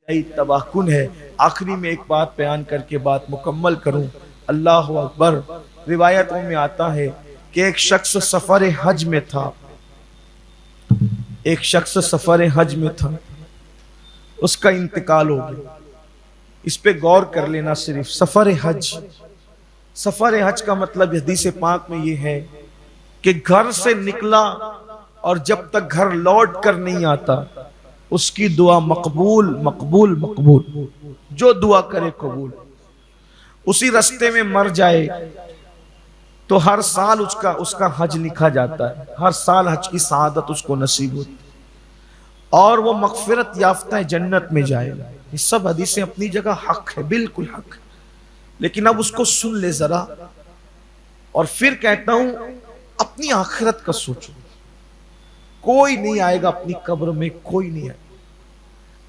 تباہ کن ہے۔ آخری میں ایک بات بیان کر کے بات مکمل کروں۔ اللہ اکبر۔ روایتوں میں آتا ہے کہ ایک شخص سفر حج میں تھا، ایک شخص سفر حج میں تھا، اس کا انتقال ہو گیا۔ اس پہ غور کر لینا۔ صرف سفر حج، سفر حج کا مطلب حدیث پاک میں یہ ہے کہ گھر سے نکلا اور جب تک گھر لوٹ کر نہیں آتا اس کی دعا مقبول مقبول مقبول، جو دعا کرے قبول۔ اسی رستے میں مر جائے تو ہر سال اس کا حج لکھا جاتا ہے، ہر سال حج کی سعادت اس کو نصیب ہوتی اور وہ مغفرت یافتہ جنت میں جائے گا۔ یہ سب حدیثیں اپنی جگہ حق ہے، بالکل حق ہے، لیکن اب اس کو سن لے ذرا اور پھر کہتا ہوں اپنی آخرت کا سوچو۔ کوئی نہیں آئے گا اپنی قبر میں، کوئی نہیں آئے گا۔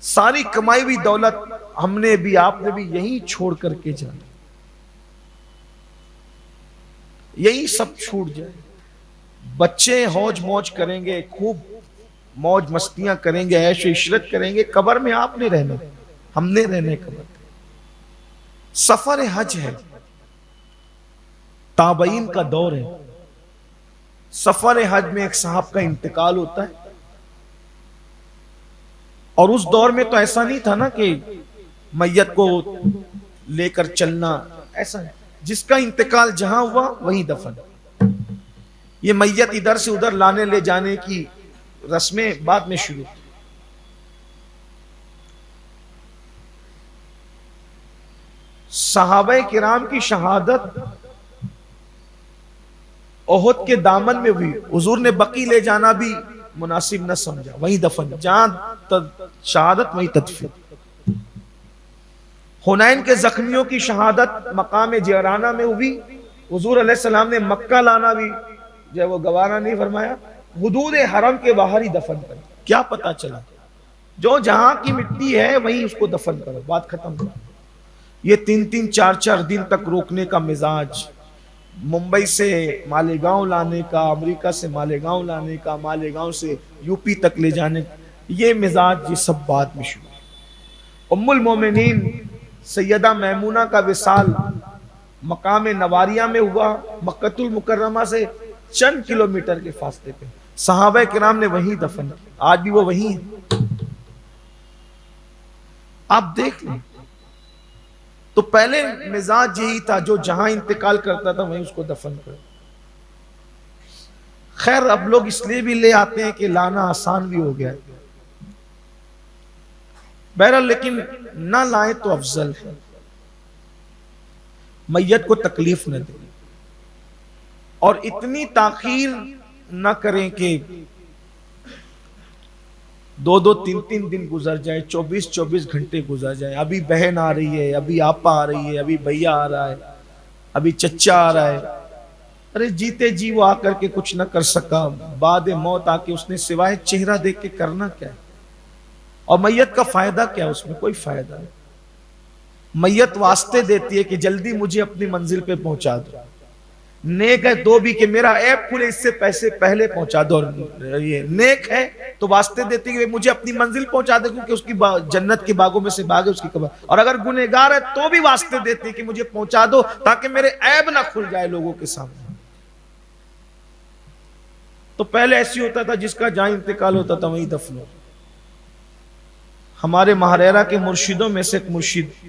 ساری کمائی ہوئی دولت ہم نے بھی آپ نے بھی یہی چھوڑ کر کے جانا، یہی سب چھوٹ جائے۔ بچے ہوج موج کریں گے، خوب موج مستیاں کریں گے، عیش و عشرت کریں گے، قبر میں آپ نے رہنا، ہم نے رہنے قبر۔ سفر حج ہے، تابعین کا دور ہے۔ سفر حج میں ایک صاحب کا انتقال ہوتا ہے، اور اس دور میں تو ایسا نہیں تھا نا کہ میت کو لے کر چلنا، ایسا ہے جس کا انتقال جہاں ہوا وہیں دفن۔ یہ میت ادھر سے ادھر لانے لے جانے کی رسمیں بعد میں شروع۔ صحابہ کرام کی شہادت احد کے دامن میں ہوئی، حضور نے بقی لے جانا بھی مناسب نہ سمجھا، وہیں دفن، جہاں شہادت وہیں تدفین۔ حنین کے زخمیوں کی شہادت مقام جعرانہ میں ہوئی، حضور علیہ السلام نے مکہ لانا بھی جو ہے وہ گوارا نہیں فرمایا، حدود حرم کے باہر ہی دفن کر۔ کیا پتا چلا؟ جو جہاں کی مٹی ہے وہیں اس کو دفن کرو، بات ختم کرو۔ یہ 3-3 4-4 دن تک روکنے کا مزاج، ممبئی سے مالیگاؤں لانے کا، امریکہ سے مالیگاؤں لانے کا، مالیگاؤں سے یو پی تک لے جانے کا، یہ مزاج، یہ سب بعد میں شروع۔ ام المومنین سیدہ میمونہ کا وصال مقام نواریہ میں ہوا، مکۃ المکرمہ سے چند کلومیٹر کے فاصلے پہ۔ صحابہ کرام نے وہیں دفن کیا، آج بھی وہ وہیں ہیں۔ آپ دیکھ لیں، تو پہلے مزاج یہی تھا، جو جہاں انتقال کرتا تھا وہیں اس کو دفن کر۔ خیر اب لوگ اس لیے بھی لے آتے ہیں کہ لانا آسان بھی ہو گیا ہے، بہرحال لیکن نہ لائیں تو افضل ہے، میت کو تکلیف نہ دیں اور اتنی تاخیر نہ کریں کہ 2-2 3-3 دن گزر جائے، 24-24 گھنٹے گزر جائے، ابھی بہن آ رہی ہے، ابھی آپا آ رہی ہے، ابھی بھیا آ رہا ہے، ابھی چچا آ رہا ہے۔ ارے جیتے جی وہ آ کر کے کچھ نہ کر سکا، بعد موت آ کے اس نے سوائے چہرہ دیکھ کے کرنا کیا ہے؟ اور میت کا فائدہ کیا؟ اس میں کوئی فائدہ نہیں۔ میت واسطے دیتی ہے کہ جلدی مجھے اپنی منزل پہ پہنچا دو، نیک ہے تو بھی کہ میرا عیب کھلے اس سے پیسے پہلے پہنچا دو، یہ نیک ہے تو واسطے دیتی کہ مجھے اپنی منزل پہنچا دے کیونکہ اس کی جنت کے باغوں میں سے باغ ہے اس کی قبر، اور اگر گنہگار ہے تو بھی واسطے دیتی کہ مجھے پہنچا دو تاکہ میرے عیب نہ کھل جائے لوگوں کے سامنے۔ تو پہلے ایسی ہوتا تھا جس کا جہاں انتقال ہوتا تھا وہیں دفن ہوتا۔ ہمارے مہریرہ کے مرشدوں میں سے ایک مرشد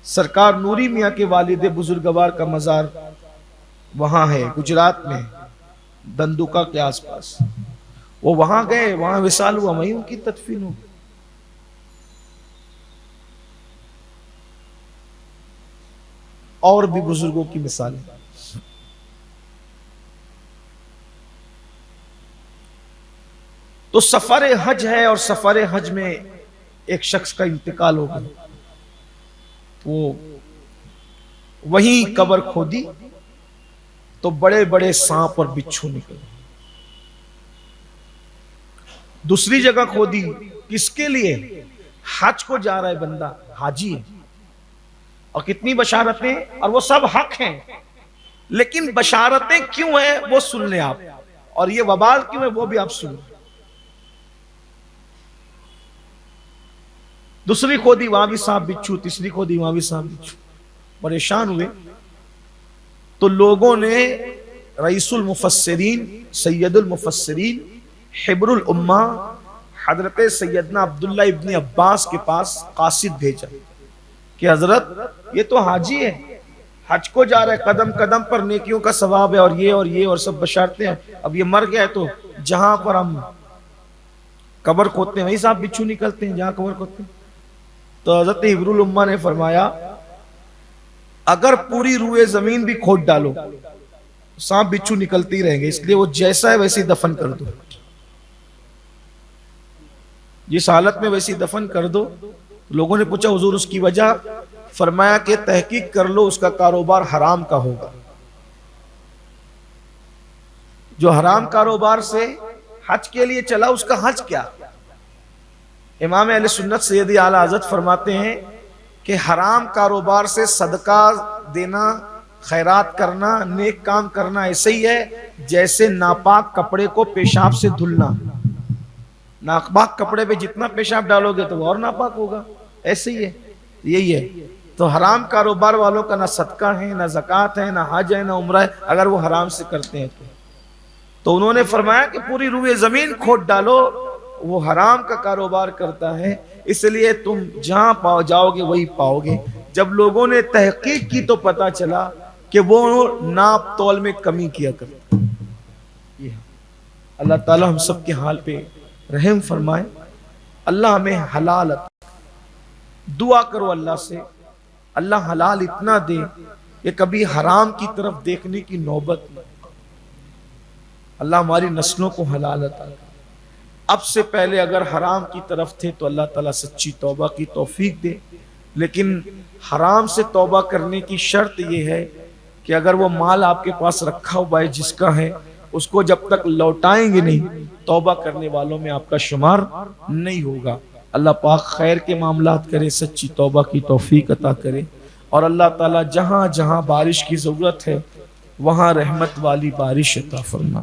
سرکار نوری میاں کے والد بزرگوار کا مزار وہاں ہے، گجرات میں، دندوکا کے آس پاس۔ وہ وہاں گئے، وہاں وصال ہوا، وہیں ان کی تدفین ہو گئی۔ اور بھی بزرگوں کی مثالیں۔ تو سفر حج ہے، اور سفر حج میں ایک شخص کا انتقال ہو گیا، وہ وہیں قبر کھودی تو بڑے بڑے سانپ اور بچھو نکلے۔ دوسری جگہ کھودی، کس کے لیے؟ حج کو جا رہا ہے بندہ، حاجی ہے، اور کتنی بشارتیں، اور وہ سب حق ہیں، لیکن بشارتیں کیوں ہیں وہ سن لیں آپ، اور یہ وبال کیوں ہے وہ بھی آپ سن لیں۔ دوسری کھودی وہاں بھی سانپ بچھو، تیسری کھودی وہاں بھی سانپ بچھو، پریشان ہوئے۔ تو لوگوں نے رئیس المفسرین، سید المفسرین، حبر الامہ حضرت سیدنا عبداللہ ابن عباس کے پاس قاصد بھیجا کہ حضرت یہ تو حاجی ہے، حج کو جا رہا ہے، قدم قدم پر نیکیوں کا ثواب ہے اور یہ اور سب بشارتیں ہیں، اب یہ مر گیا ہے تو جہاں پر ہم قبر کھودتے ہیں وہیں سانپ بچھو نکلتے ہیں، جہاں قبر کھودتے ہیں۔ تو حضرت حبر الامہ نے فرمایا اگر پوری روئے زمین بھی کھود ڈالو سانپ بچھو نکلتے ہی رہیں گے، اس لیے وہ جیسا ہے ویسے دفن کر دو، جس حالت میں ویسی دفن کر دو۔ لوگوں نے پوچھا حضور اس کی وجہ؟ فرمایا کہ تحقیق کر لو اس کا کاروبار حرام کا ہوگا، جو حرام کاروبار سے حج کے لیے چلا اس کا حج کیا؟ امام اہل سنت سید اعلیٰ حضرت فرماتے ہیں کہ حرام کاروبار سے صدقہ دینا، خیرات کرنا، نیک کام کرنا ایسے ہی ہے جیسے ناپاک کپڑے کو پیشاب سے دھلنا، ناپاک کپڑے پہ جتنا پیشاب ڈالو گے تو وہ اور ناپاک ہوگا، ایسے ہی ہے، یہی ہے۔ تو حرام کاروبار والوں کا نہ صدقہ ہے، نہ زکوٰۃ ہے، نہ حج ہے، نہ عمرہ ہے، اگر وہ حرام سے کرتے ہیں تو انہوں نے فرمایا کہ پوری روئے زمین کھود ڈالو، وہ حرام کا کاروبار کرتا ہے، اس لیے تم جہاں جاؤ گے وہی پاؤ گے۔ جب لوگوں نے تحقیق کی تو پتا چلا کہ وہ ناپ تول میں کمی کیا کرتا۔ اللہ تعالی ہم سب کے حال پہ رحم فرمائے، اللہ ہمیں حلال عطا۔ دعا کرو اللہ سے اللہ حلال اتنا دے کہ کبھی حرام کی طرف دیکھنے کی نوبت نہ، اللہ ہماری نسلوں کو حلال عطا کرے۔ اب سے پہلے اگر حرام کی طرف تھے تو اللہ تعالیٰ سچی توبہ کی توفیق دے، لیکن حرام سے توبہ کرنے کی شرط یہ ہے کہ اگر وہ مال آپ کے پاس رکھا ہوا ہے جس کا ہے، اس کو جب تک لوٹائیں گے نہیں توبہ کرنے والوں میں آپ کا شمار نہیں ہوگا۔ اللہ پاک خیر کے معاملات کرے، سچی توبہ کی توفیق عطا کرے، اور اللہ تعالیٰ جہاں جہاں بارش کی ضرورت ہے وہاں رحمت والی بارش عطا فرما۔